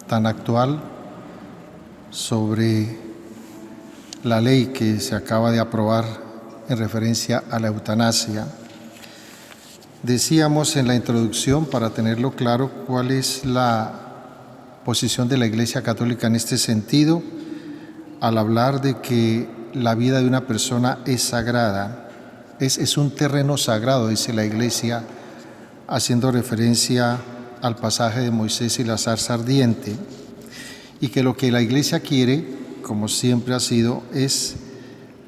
tan actual sobre la ley que se acaba de aprobar en referencia a la eutanasia. Decíamos en la introducción, para tenerlo claro, cuál es la posición de la Iglesia Católica en este sentido, al hablar de que la vida de una persona es sagrada, es un terreno sagrado, dice la Iglesia, haciendo referencia al pasaje de Moisés y la zarza ardiente, y que lo que la Iglesia quiere, como siempre ha sido, es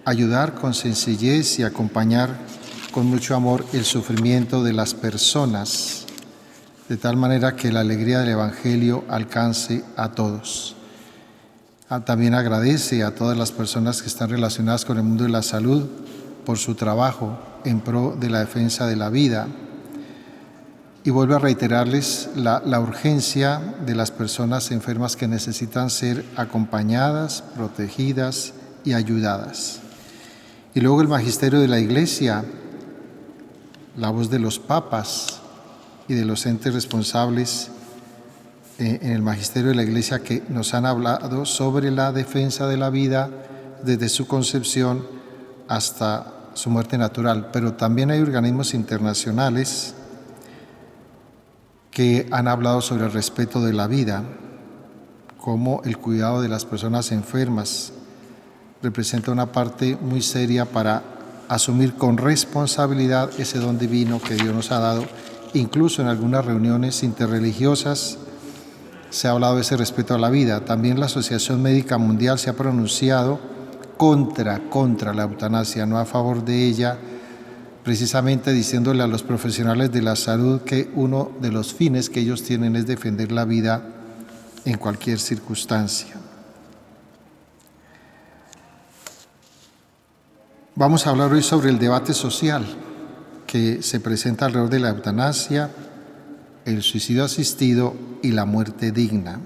ayudar con sencillez y acompañar con mucho amor el sufrimiento de las personas, de tal manera que la alegría del Evangelio alcance a todos. También agradece a todas las personas que están relacionadas con el mundo de la salud por su trabajo en pro de la defensa de la vida. Y vuelve a reiterarles la urgencia de las personas enfermas que necesitan ser acompañadas, protegidas y ayudadas. Y luego el magisterio de la Iglesia, la voz de los papas y de los entes responsables en el magisterio de la Iglesia que nos han hablado sobre la defensa de la vida desde su concepción hasta su muerte natural. Pero también hay organismos internacionales que han hablado sobre el respeto de la vida, como el cuidado de las personas enfermas representa una parte muy seria para asumir con responsabilidad ese don divino que Dios nos ha dado. Incluso en algunas reuniones interreligiosas se ha hablado de ese respeto a la vida. También la Asociación Médica Mundial se ha pronunciado contra la eutanasia, no a favor de ella, precisamente diciéndole a los profesionales de la salud que uno de los fines que ellos tienen es defender la vida en cualquier circunstancia. Vamos a hablar hoy sobre el debate social que se presenta alrededor de la eutanasia, el suicidio asistido y la muerte digna.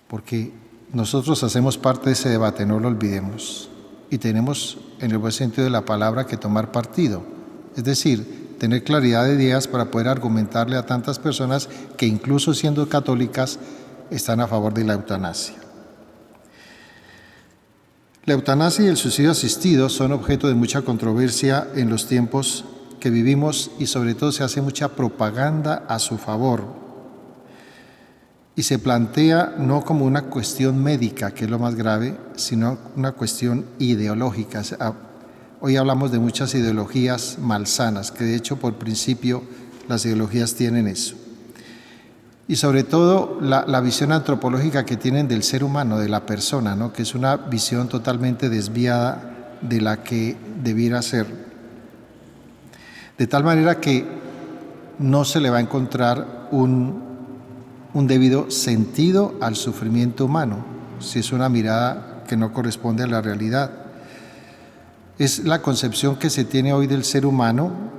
Porque nosotros hacemos parte de ese debate, no lo olvidemos. Y tenemos, en el buen sentido de la palabra, que tomar partido. Es decir, tener claridad de ideas para poder argumentarle a tantas personas que incluso siendo católicas están a favor de la eutanasia. La eutanasia y el suicidio asistido son objeto de mucha controversia en los tiempos que vivimos y sobre todo se hace mucha propaganda a su favor. Y se plantea no como una cuestión médica, que es lo más grave, sino una cuestión ideológica. Hoy hablamos de muchas ideologías malsanas, que de hecho por principio las ideologías tienen eso. Y sobre todo la visión antropológica que tienen del ser humano, de la persona, ¿no? Que es una visión totalmente desviada de la que debiera ser. De tal manera que no se le va a encontrar un debido sentido al sufrimiento humano, si es una mirada que no corresponde a la realidad. Es la concepción que se tiene hoy del ser humano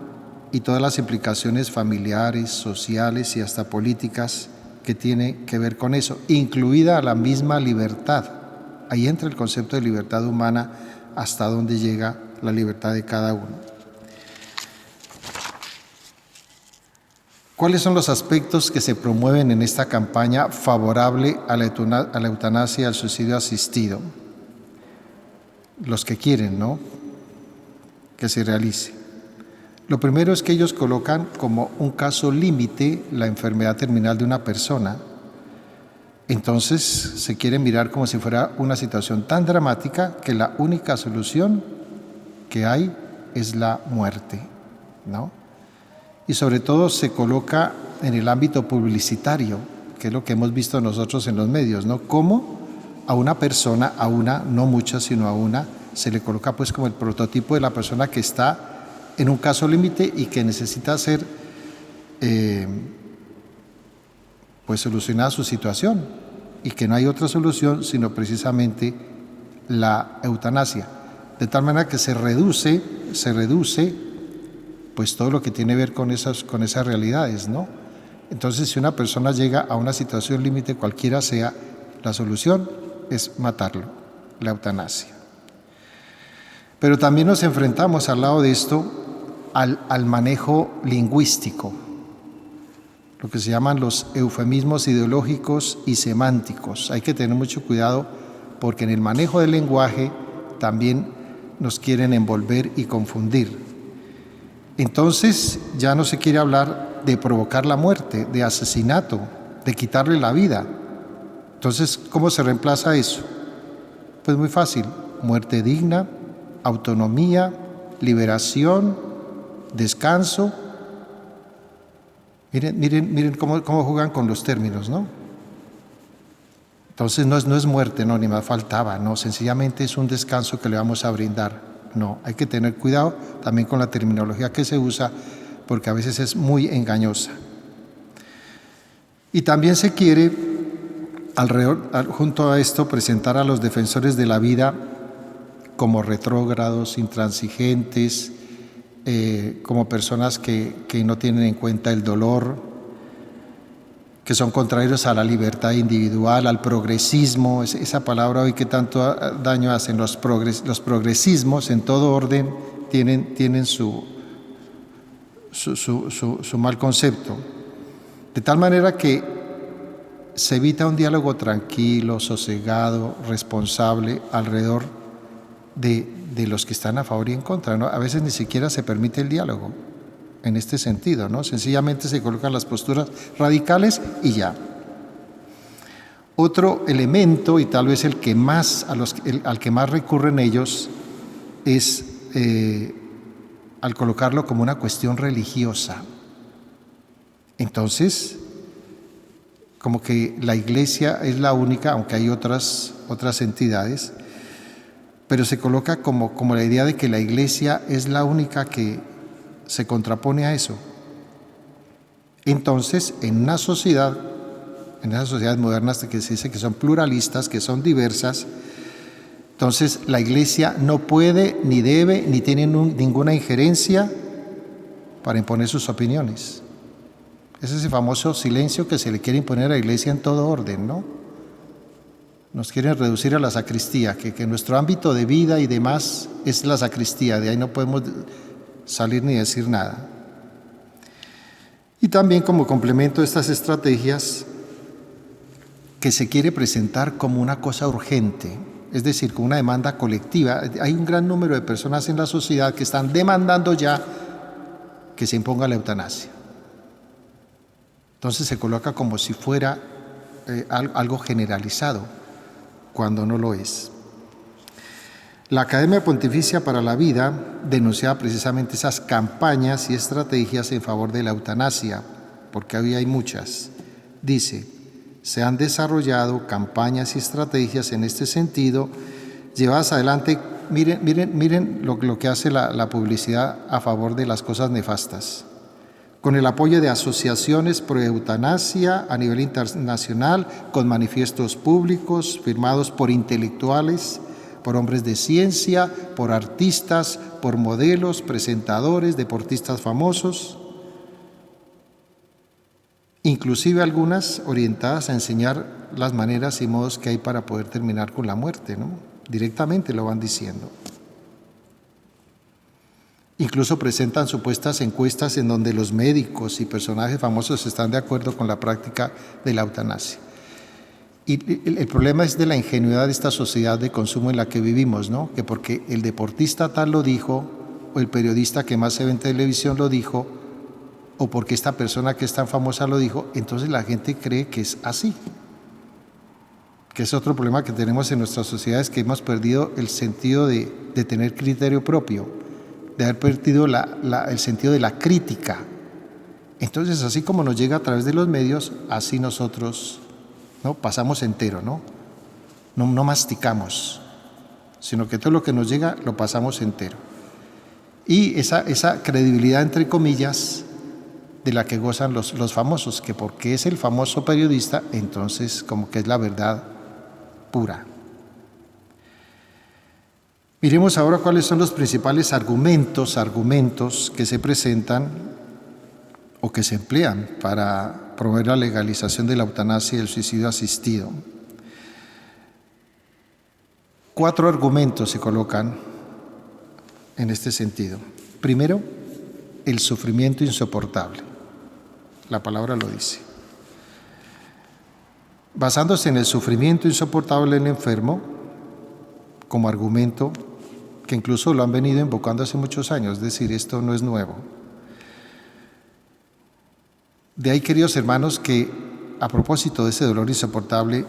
y todas las implicaciones familiares, sociales y hasta políticas que tiene que ver con eso, incluida la misma libertad. Ahí entra el concepto de libertad humana, hasta dónde llega la libertad de cada uno. ¿Cuáles son los aspectos que se promueven en esta campaña favorable a la eutanasia y al suicidio asistido? Los que quieren, ¿no?, que se realice. Lo primero es que ellos colocan como un caso límite la enfermedad terminal de una persona. Entonces se quiere mirar como si fuera una situación tan dramática que la única solución que hay es la muerte, ¿no? Y sobre todo se coloca en el ámbito publicitario, que es lo que hemos visto nosotros en los medios, ¿no? Cómo a una persona, a una, no muchas, sino a una, se le coloca pues como el prototipo de la persona que está en un caso límite y que necesita ser pues solucionada su situación, y que no hay otra solución sino precisamente la eutanasia. De tal manera que se reduce pues todo lo que tiene que ver con esas realidades, ¿no? Entonces, si una persona llega a una situación límite, cualquiera sea, la solución es matarlo, la eutanasia. Pero también nos enfrentamos al lado de esto al manejo lingüístico. lo que se llaman los eufemismos ideológicos y semánticos. Hay que tener mucho cuidado porque en el manejo del lenguaje también nos quieren envolver y confundir. Entonces ya no se quiere hablar de provocar la muerte, de asesinato, de quitarle la vida. Entonces, ¿cómo se reemplaza eso? Pues muy fácil: muerte digna, autonomía, liberación, descanso. Miren cómo juegan con los términos, ¿no? Entonces no es muerte, no, ni más faltaba, no, sencillamente es un descanso que le vamos a brindar. No, hay que tener cuidado también con la terminología que se usa, porque a veces es muy engañosa. Y también se quiere, junto a esto, presentar a los defensores de la vida como retrógrados, intransigentes, como personas que no tienen en cuenta el dolor, que son contrarios a la libertad individual, al progresismo. Esa palabra hoy que tanto daño hacen. Los progresismos en todo orden tienen su mal concepto. De tal manera que se evita un diálogo tranquilo, sosegado, responsable alrededor de los que están a favor y en contra, ¿no? A veces ni siquiera se permite el diálogo en este sentido, ¿no? Sencillamente se colocan las posturas radicales y ya. Otro elemento, y tal vez el que más al que más recurren ellos, es al colocarlo como una cuestión religiosa. Entonces, como que la Iglesia es la única, aunque hay otras entidades, pero se coloca como la idea de que la Iglesia es la única que se contrapone a eso. Entonces, en esas sociedades modernas que se dice que son pluralistas, que son diversas, entonces la Iglesia no puede, ni debe, ni tiene ninguna injerencia para imponer sus opiniones. Es ese famoso silencio que se le quiere imponer a la Iglesia en todo orden, ¿no? Nos quieren reducir a la sacristía, que nuestro ámbito de vida y demás es la sacristía, de ahí no podemos salir ni decir nada. Y también como complemento de estas estrategias, que se quiere presentar como una cosa urgente, es decir, como una demanda colectiva. Hay un gran número de personas en la sociedad que están demandando ya que se imponga la eutanasia. Entonces se coloca como si fuera algo generalizado, cuando no lo es. La Academia Pontificia para la Vida denunciaba precisamente esas campañas y estrategias en favor de la eutanasia, porque hay muchas. Dice: se han desarrollado campañas y estrategias en este sentido, llevadas adelante. Miren lo que hace la publicidad a favor de las cosas nefastas. Con el apoyo de asociaciones pro eutanasia a nivel internacional, con manifiestos públicos firmados por intelectuales, por hombres de ciencia, por artistas, por modelos, presentadores, deportistas famosos, inclusive algunas orientadas a enseñar las maneras y modos que hay para poder terminar con la muerte, ¿no? Directamente lo van diciendo. Incluso presentan supuestas encuestas en donde los médicos y personajes famosos están de acuerdo con la práctica de la eutanasia. Y el problema es de la ingenuidad de esta sociedad de consumo en la que vivimos, ¿no? Que porque el deportista tal lo dijo, o el periodista que más se ve en televisión lo dijo, o porque esta persona que es tan famosa lo dijo, entonces la gente cree que es así. Que es otro problema que tenemos en nuestras sociedades, que hemos perdido el sentido de tener criterio propio, de haber perdido el sentido de la crítica. Entonces, así como nos llega a través de los medios, así nosotros, ¿no?, pasamos entero, ¿no? No masticamos, sino que todo lo que nos llega lo pasamos entero. Y esa credibilidad, entre comillas, de la que gozan los famosos, que porque es el famoso periodista, entonces como que es la verdad pura. Miremos ahora cuáles son los principales argumentos que se presentan o que se emplean para promover la legalización de la eutanasia y el suicidio asistido. 4 argumentos se colocan en este sentido. Primero, el sufrimiento insoportable. la palabra lo dice. Basándose en el sufrimiento insoportable del enfermo, como argumento que incluso lo han venido invocando hace muchos años, es decir, esto no es nuevo. De ahí, queridos hermanos, que a propósito de ese dolor insoportable,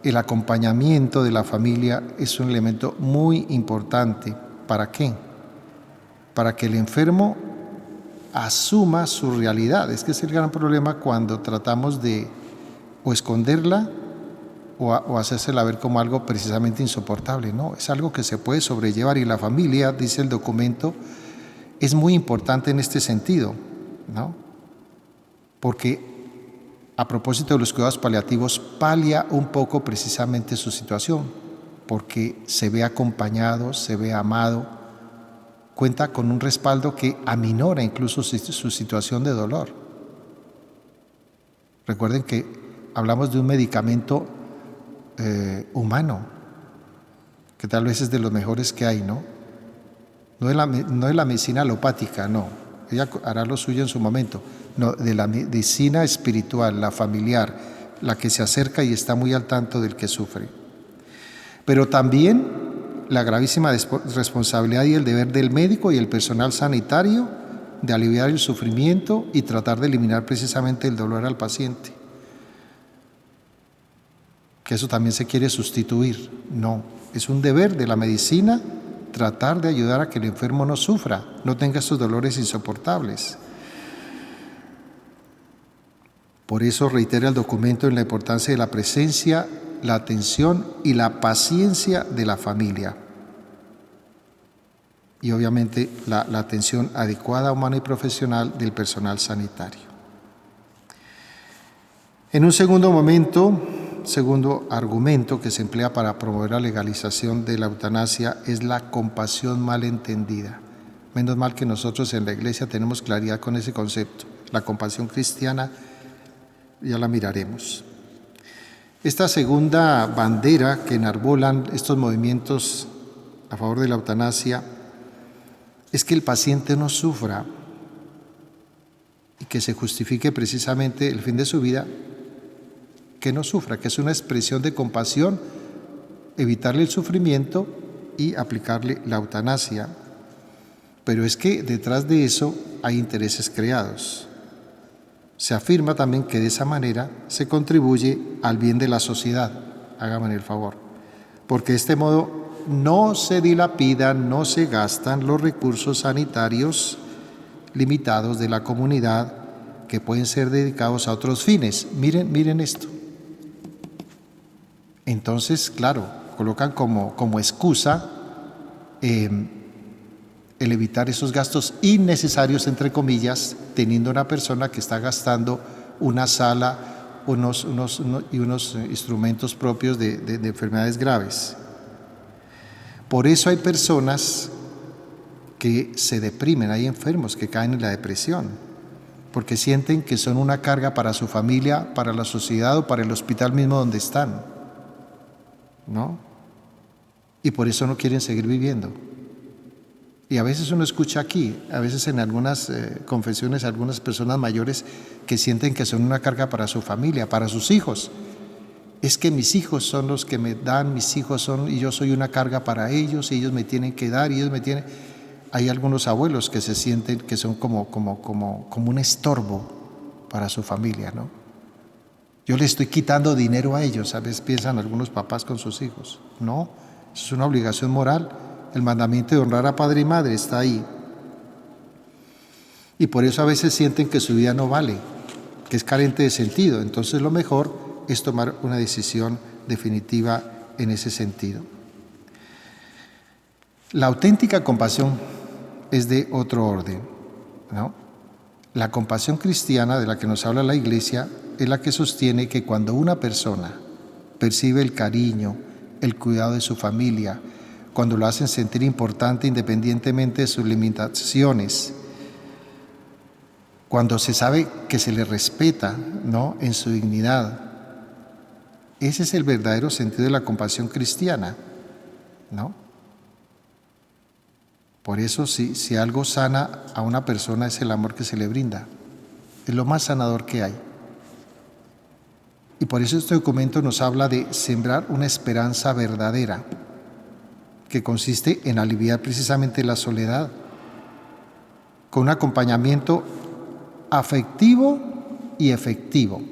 el acompañamiento de la familia es un elemento muy importante. ¿Para qué? Para que el enfermo asuma su realidad. Es que es el gran problema cuando tratamos de o esconderla o hacérsela ver como algo precisamente insoportable. No, es algo que se puede sobrellevar, y la familia, dice el documento, es muy importante en este sentido, ¿no? Porque a propósito de los cuidados paliativos, palia un poco precisamente su situación, porque se ve acompañado, se ve amado, cuenta con un respaldo que aminora incluso su situación de dolor. Recuerden que hablamos de un medicamento humano, que tal vez es de los mejores que hay, ¿no? No de la medicina alopática, no. Ella hará lo suyo en su momento. No, de la medicina espiritual, la familiar, la que se acerca y está muy al tanto del que sufre. Pero también la gravísima responsabilidad y el deber del médico y el personal sanitario de aliviar el sufrimiento y tratar de eliminar precisamente el dolor al paciente. Que eso también se quiere sustituir. No, es un deber de la medicina tratar de ayudar a que el enfermo no sufra, no tenga estos dolores insoportables. Por eso reitera el documento en la importancia de la presencia, la atención y la paciencia de la familia. Y obviamente la atención adecuada, humana y profesional del personal sanitario. En un segundo momento, segundo argumento que se emplea para promover la legalización de la eutanasia es la compasión mal entendida. Menos mal que nosotros en la Iglesia tenemos claridad con ese concepto. La compasión cristiana ya la miraremos. Esta segunda bandera que enarbolan estos movimientos a favor de la eutanasia es que el paciente no sufra y que se justifique precisamente el fin de su vida, que no sufra, que es una expresión de compasión, evitarle el sufrimiento y aplicarle la eutanasia. Pero es que detrás de eso hay intereses creados. Se afirma también que de esa manera se contribuye al bien de la sociedad, hágame el favor, porque de este modo no se dilapidan, no se gastan los recursos sanitarios limitados de la comunidad que pueden ser dedicados a otros fines. Miren esto. Entonces, claro, colocan como excusa el evitar esos gastos innecesarios, entre comillas, teniendo una persona que está gastando una sala unos instrumentos propios de enfermedades graves. Por eso hay personas que se deprimen, hay enfermos que caen en la depresión, porque sienten que son una carga para su familia, para la sociedad o para el hospital mismo donde están, ¿no? Y por eso no quieren seguir viviendo. Y a veces uno escucha aquí, a veces en algunas confesiones, algunas personas mayores que sienten que son una carga para su familia, para sus hijos. Es que mis hijos son los que me dan, mis hijos son, y yo soy una carga para ellos, y ellos me tienen que dar, y ellos me tienen... Hay algunos abuelos que se sienten que son como un estorbo para su familia, ¿no? Yo le estoy quitando dinero a ellos, a veces piensan algunos papás con sus hijos. No, eso es una obligación moral. El mandamiento de honrar a padre y madre está ahí. Y por eso a veces sienten que su vida no vale, que es carente de sentido. Entonces lo mejor es tomar una decisión definitiva en ese sentido. La auténtica compasión es de otro orden, ¿no? La compasión cristiana de la que nos habla la Iglesia es la que sostiene que cuando una persona percibe el cariño, el cuidado de su familia, cuando lo hacen sentir importante independientemente de sus limitaciones, cuando se sabe que se le respeta, ¿no?, en su dignidad, ese es el verdadero sentido de la compasión cristiana, ¿no? Por eso, si algo sana a una persona es el amor que se le brinda. es lo más sanador que hay. Y por eso este documento nos habla de sembrar una esperanza verdadera, que consiste en aliviar precisamente la soledad, con un acompañamiento afectivo y efectivo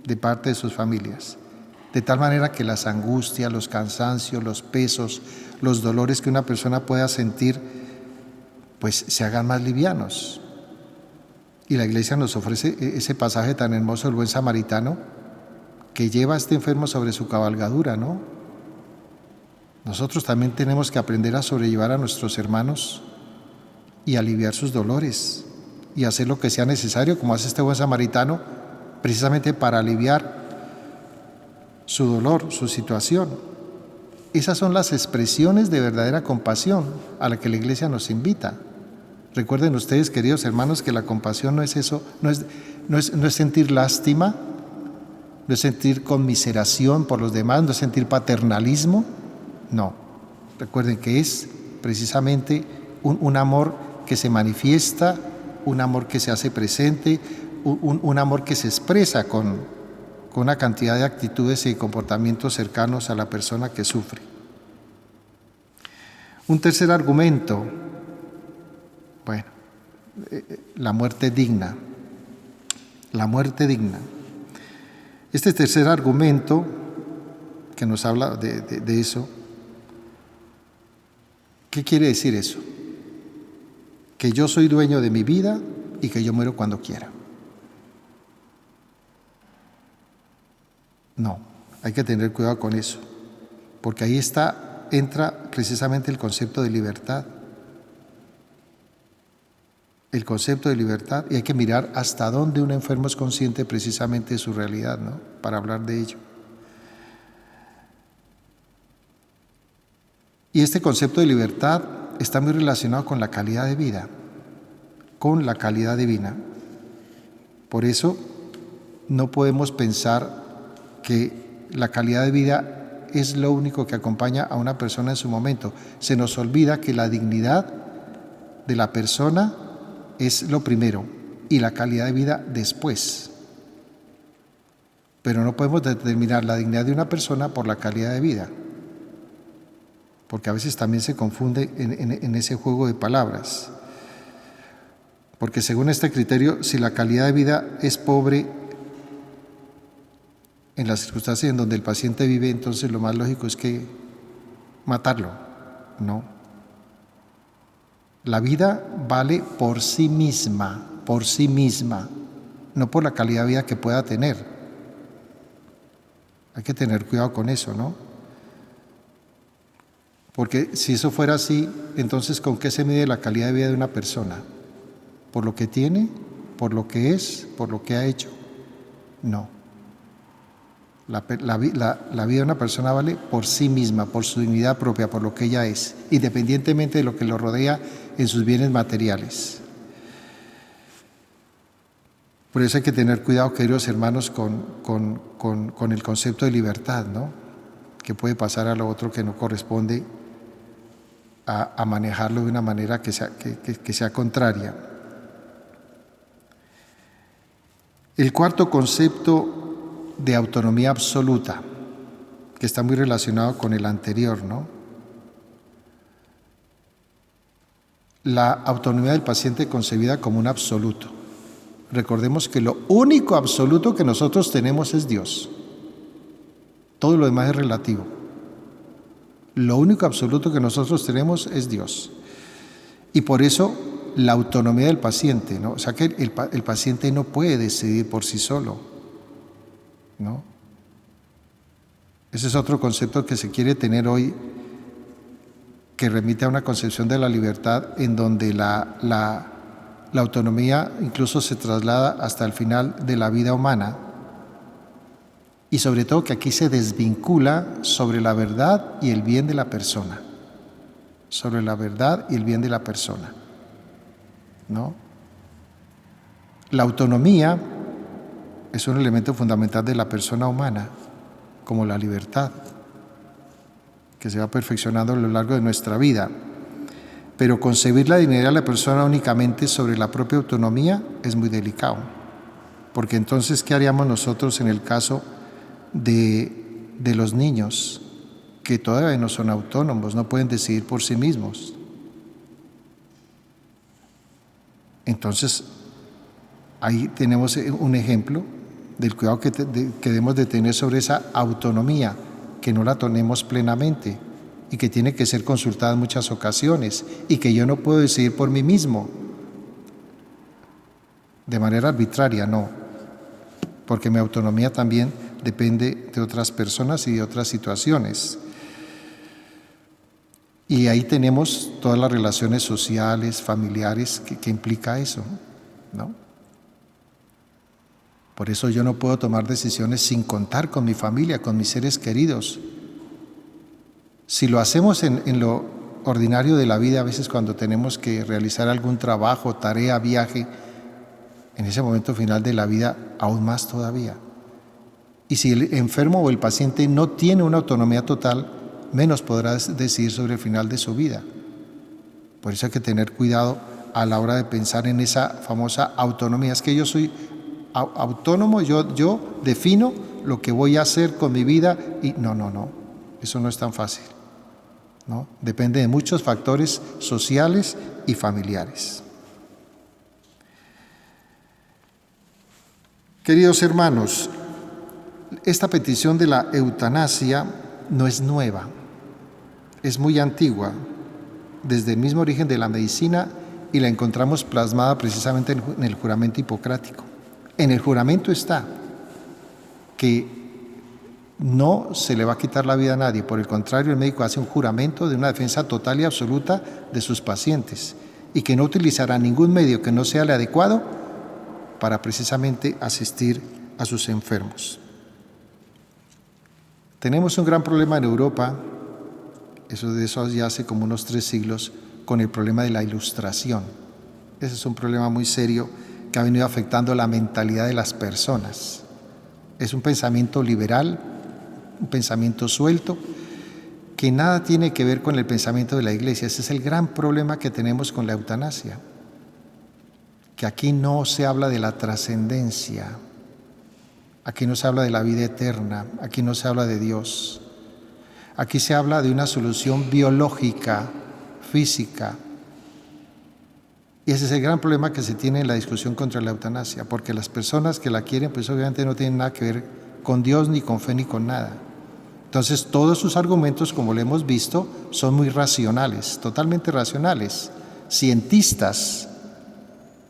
de parte de sus familias, de tal manera que las angustias, los cansancios, los pesos, los dolores que una persona pueda sentir, pues se hagan más livianos. Y la Iglesia nos ofrece ese pasaje tan hermoso del buen samaritano, que lleva a este enfermo sobre su cabalgadura, ¿no? Nosotros también tenemos que aprender a sobrellevar a nuestros hermanos y aliviar sus dolores y hacer lo que sea necesario, como hace este buen samaritano, precisamente para aliviar su dolor, su situación. Esas son las expresiones de verdadera compasión a la que la Iglesia nos invita. Recuerden ustedes, queridos hermanos, que la compasión no es eso, no es sentir lástima, no es sentir conmiseración por los demás, no es sentir paternalismo, no. Recuerden que es precisamente un amor que se manifiesta, un amor que se hace presente, un amor que se expresa con una cantidad de actitudes y comportamientos cercanos a la persona que sufre. Un tercer argumento, bueno, la muerte digna. La muerte digna. Este tercer argumento que nos habla de eso, ¿qué quiere decir eso? Que yo soy dueño de mi vida y que yo muero cuando quiera. No, hay que tener cuidado con eso, porque ahí entra precisamente el concepto de libertad. El concepto de libertad, y hay que mirar hasta dónde un enfermo es consciente precisamente de su realidad, ¿no? Para hablar de ello. Y este concepto de libertad está muy relacionado con la calidad de vida, con la calidad divina. Por eso no podemos pensar que la calidad de vida es lo único que acompaña a una persona en su momento. Se nos olvida que la dignidad de la persona es lo primero y la calidad de vida después. Pero no podemos determinar la dignidad de una persona por la calidad de vida, porque a veces también se confunde en ese juego de palabras. Porque según este criterio, si la calidad de vida es pobre en las circunstancias en donde el paciente vive, entonces lo más lógico es que matarlo. No. La vida vale por sí misma, no por la calidad de vida que pueda tener. Hay que tener cuidado con eso, ¿no? Porque si eso fuera así, entonces ¿con qué se mide la calidad de vida de una persona? ¿Por lo que tiene? ¿Por lo que es? ¿Por lo que ha hecho? No. La vida de una persona vale por sí misma, por su dignidad propia, por lo que ella es, independientemente de lo que lo rodea en sus bienes materiales. Por eso hay que tener cuidado, queridos hermanos, con el concepto de libertad, ¿no? Que puede pasar a lo otro que no corresponde a manejarlo de una manera que sea contraria. El cuarto concepto de autonomía absoluta, que está muy relacionado con el anterior, ¿no? La autonomía del paciente concebida como un absoluto. Recordemos que lo único absoluto que nosotros tenemos es Dios. Todo lo demás es relativo. Lo único absoluto que nosotros tenemos es Dios. Y por eso la autonomía del paciente, ¿no? O sea que el paciente no puede decidir por sí solo, ¿no? Ese es otro concepto que se quiere tener hoy, que remite a una concepción de la libertad en donde la autonomía incluso se traslada hasta el final de la vida humana, y sobre todo que aquí se desvincula sobre la verdad y el bien de la persona, sobre la verdad y el bien de la persona, ¿no? La autonomía es un elemento fundamental de la persona humana, como la libertad, que se va perfeccionando a lo largo de nuestra vida. Pero concebir la dignidad de la persona únicamente sobre la propia autonomía es muy delicado. Porque entonces, ¿qué haríamos nosotros en el caso de los niños que todavía no son autónomos, no pueden decidir por sí mismos? Entonces, ahí tenemos un ejemplo del cuidado que debemos de tener sobre esa autonomía, que no la tenemos plenamente y que tiene que ser consultada en muchas ocasiones y que yo no puedo decidir por mí mismo de manera arbitraria, no, porque mi autonomía también depende de otras personas y de otras situaciones. Y ahí tenemos todas las relaciones sociales, familiares que implica eso, ¿no? Por eso yo no puedo tomar decisiones sin contar con mi familia, con mis seres queridos. Si lo hacemos en lo ordinario de la vida, a veces cuando tenemos que realizar algún trabajo, tarea, viaje, en ese momento final de la vida, aún más todavía. Y si el enfermo o el paciente no tiene una autonomía total, menos podrá decidir sobre el final de su vida. Por eso hay que tener cuidado a la hora de pensar en esa famosa autonomía. Es que yo soy autónomo, yo defino lo que voy a hacer con mi vida y no, eso no es tan fácil, ¿no? Depende de muchos factores sociales y familiares. Queridos hermanos, esta petición de la eutanasia no es nueva, es muy antigua, desde el mismo origen de la medicina, y la encontramos plasmada precisamente en el juramento hipocrático. En el juramento está que no se le va a quitar la vida a nadie, por el contrario, el médico hace un juramento de una defensa total y absoluta de sus pacientes y que no utilizará ningún medio que no sea el adecuado para precisamente asistir a sus enfermos. Tenemos un gran problema en Europa, de eso ya hace como unos 3 siglos, con el problema de la ilustración. Ese es un problema muy serio que ha venido afectando la mentalidad de las personas. Es un pensamiento liberal, un pensamiento suelto, que nada tiene que ver con el pensamiento de la Iglesia. Ese es el gran problema que tenemos con la eutanasia, que aquí no se habla de la trascendencia, aquí no se habla de la vida eterna, aquí no se habla de Dios. Aquí se habla de una solución biológica, física. Y ese es el gran problema que se tiene en la discusión contra la eutanasia, porque las personas que la quieren, pues obviamente no tienen nada que ver con Dios, ni con fe, ni con nada. Entonces, todos sus argumentos, como lo hemos visto, son muy racionales, totalmente racionales, cientistas,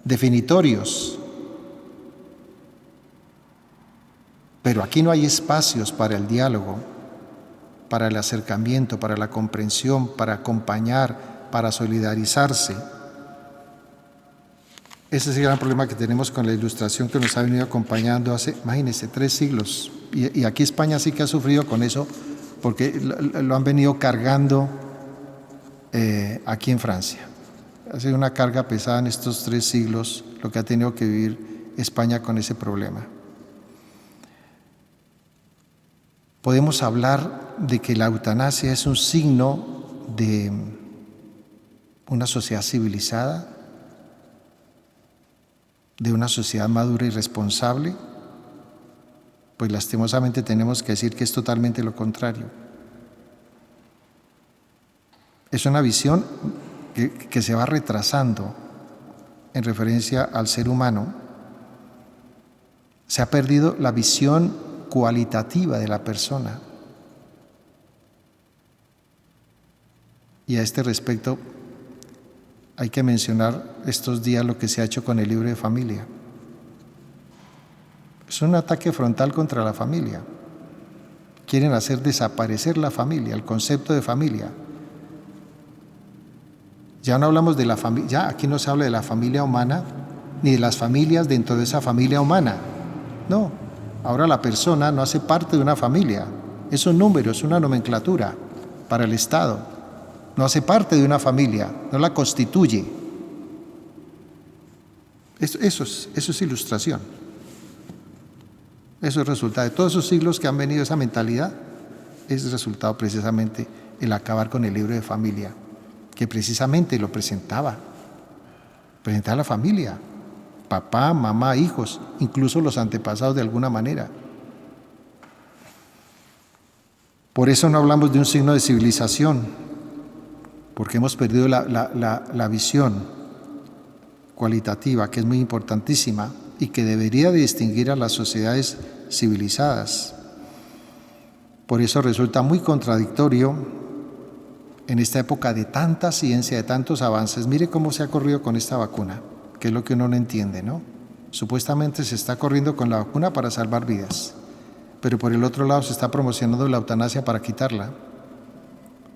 definitorios. Pero aquí no hay espacios para el diálogo, para el acercamiento, para la comprensión, para acompañar, para solidarizarse. Ese es el gran problema que tenemos con la ilustración que nos ha venido acompañando hace, imagínense, 3 siglos. Y aquí España sí que ha sufrido con eso, porque lo han venido cargando aquí en Francia. Ha sido una carga pesada en estos 3 siglos lo que ha tenido que vivir España con ese problema. Podemos hablar de que la eutanasia es un signo de una sociedad civilizada, de una sociedad madura y responsable, pues lastimosamente tenemos que decir que es totalmente lo contrario. Es una visión que se va retrasando en referencia al ser humano. Se ha perdido la visión cualitativa de la persona. Y a este respecto hay que mencionar estos días lo que se ha hecho con el libro de familia. Es un ataque frontal contra la familia. Quieren hacer desaparecer la familia, el concepto de familia. Ya no hablamos de la familia, ya aquí no se habla de la familia humana, ni de las familias dentro de esa familia humana. No, ahora la persona no hace parte de una familia. Es un número, es una nomenclatura para el Estado. No hace parte de una familia, no la constituye. Eso es ilustración. Eso es resultado de todos esos siglos que han venido esa mentalidad. Es resultado precisamente el acabar con el libro de familia, que precisamente lo presentaba la familia papá, mamá, hijos, incluso los antepasados de alguna manera. Por eso no hablamos de un signo de civilización, porque hemos perdido la visión cualitativa, que es muy importantísima y que debería de distinguir a las sociedades civilizadas. Por eso resulta muy contradictorio en esta época de tanta ciencia, de tantos avances. Mire cómo se ha corrido con esta vacuna, que es lo que uno no entiende, ¿no? Supuestamente se está corriendo con la vacuna para salvar vidas, pero por el otro lado se está promocionando la eutanasia para quitarla.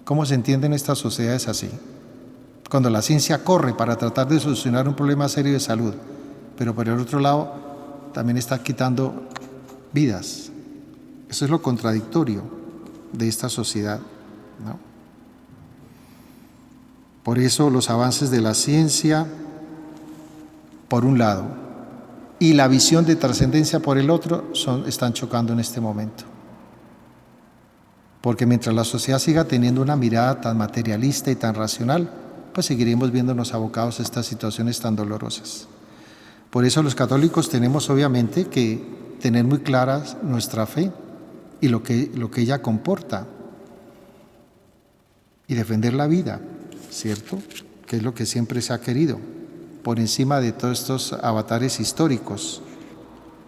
¿Cómo se entienden estas sociedades así? Cuando la ciencia corre para tratar de solucionar un problema serio de salud, pero por el otro lado también está quitando vidas. Eso es lo contradictorio de esta sociedad, ¿no? Por eso los avances de la ciencia, por un lado, y la visión de trascendencia por el otro, están chocando en este momento. Porque mientras la sociedad siga teniendo una mirada tan materialista y tan racional, pues seguiremos viéndonos abocados a estas situaciones tan dolorosas. Por eso los católicos tenemos obviamente que tener muy clara nuestra fe y lo que ella comporta, y defender la vida, ¿cierto? Que es lo que siempre se ha querido, por encima de todos estos avatares históricos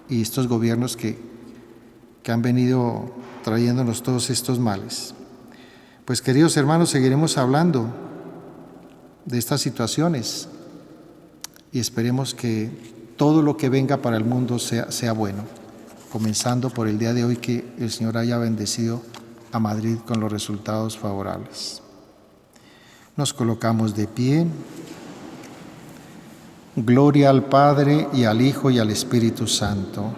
y estos gobiernos que han venido trayéndonos todos estos males. Pues queridos hermanos, seguiremos hablando de estas situaciones y esperemos que todo lo que venga para el mundo sea bueno, comenzando por el día de hoy, que el Señor haya bendecido a Madrid con los resultados favorables. Nos colocamos de pie. Gloria al Padre, y al Hijo, y al Espíritu Santo.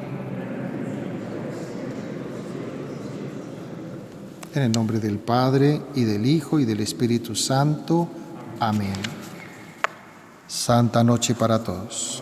En el nombre del Padre, y del Hijo, y del Espíritu Santo. Amén. Santa noche para todos.